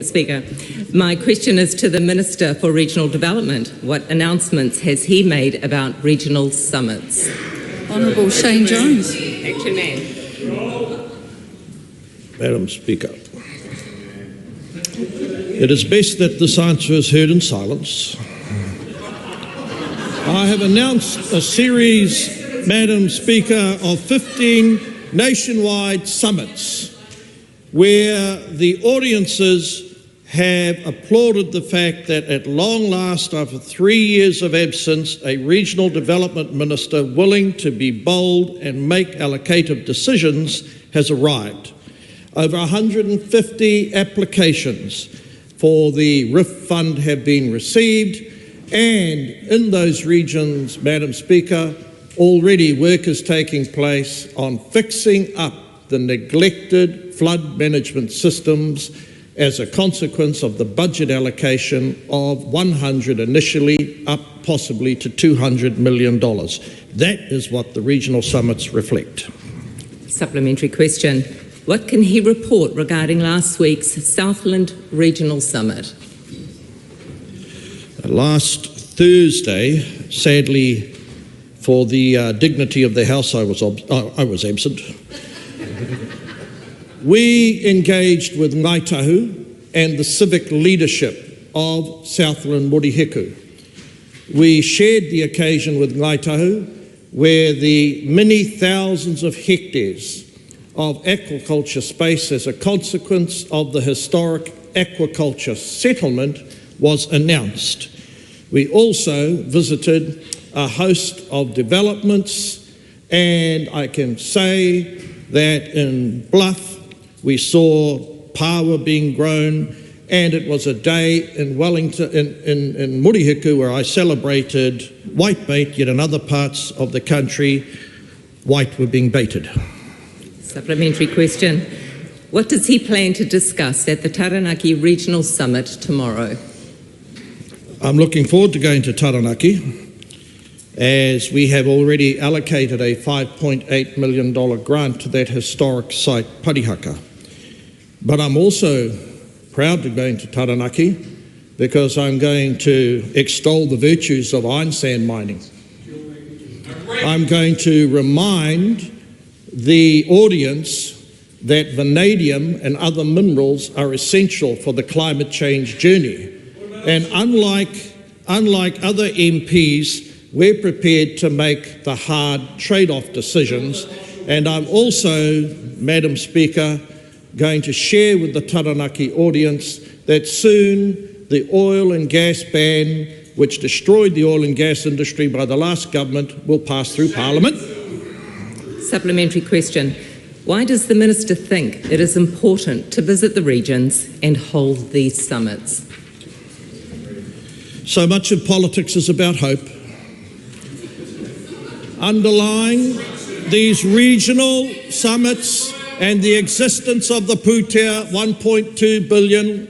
Speaker, my question is to the Minister for Regional Development. What announcements has he made about regional summits? Honourable Shane Jones. Action man. Madam Speaker, it is best that this answer is heard in silence. I have announced a series, Madam Speaker, of 15 nationwide summits where the audiences have applauded the fact that at long last, after 3 years of absence, a regional development minister willing to be bold and make allocative decisions has arrived. Over 150 applications for the RIF fund have been received, and in those regions, Madam Speaker, already work is taking place on fixing up the neglected flood management systems as a consequence of the budget allocation of 100 initially, up possibly to $200 million. That is what the regional summits reflect. Supplementary question. What can he report regarding last week's Southland Regional Summit? Last Thursday, sadly, for the dignity of the House, I was absent. We engaged with Ngaitahu and the civic leadership of Southland Murihiku. We shared the occasion with Ngaitahu, where the many thousands of hectares of aquaculture space as a consequence of the historic aquaculture settlement was announced. We also visited a host of developments, and I can say that in Bluff we saw paua being grown, and it was a day in Wellington, in Murihiku, where I celebrated whitebait, yet in other parts of the country white were being baited. Supplementary question. What does he plan to discuss at the Taranaki Regional Summit tomorrow? I'm looking forward to going to Taranaki, as we have already allocated a $5.8 million grant to that historic site, Parihaka. But I'm also proud to go into Taranaki because I'm going to extol the virtues of iron sand mining. I'm going to remind the audience that vanadium and other minerals are essential for the climate change journey. And unlike other MPs, we're prepared to make the hard trade-off decisions. And I'm also, Madam Speaker, going to share with the Taranaki audience that soon the oil and gas ban, which destroyed the oil and gas industry by the last government, will pass through Parliament. Supplementary question. Why does the Minister think it is important to visit the regions and hold these summits? So much of politics is about hope. Underlying these regional summits and the existence of the Pūtea 1.2 billion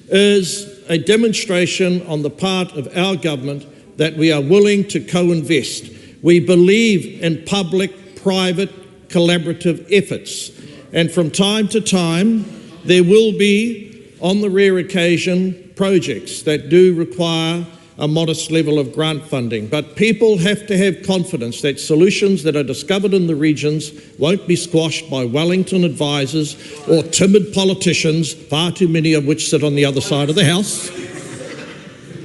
is a demonstration on the part of our government that we are willing to co-invest. We believe in public-private collaborative efforts, and from time to time there will be, on the rare occasion, projects that do require a modest level of grant funding. But people have to have confidence that solutions that are discovered in the regions won't be squashed by Wellington advisors or timid politicians, far too many of which sit on the other side of the House.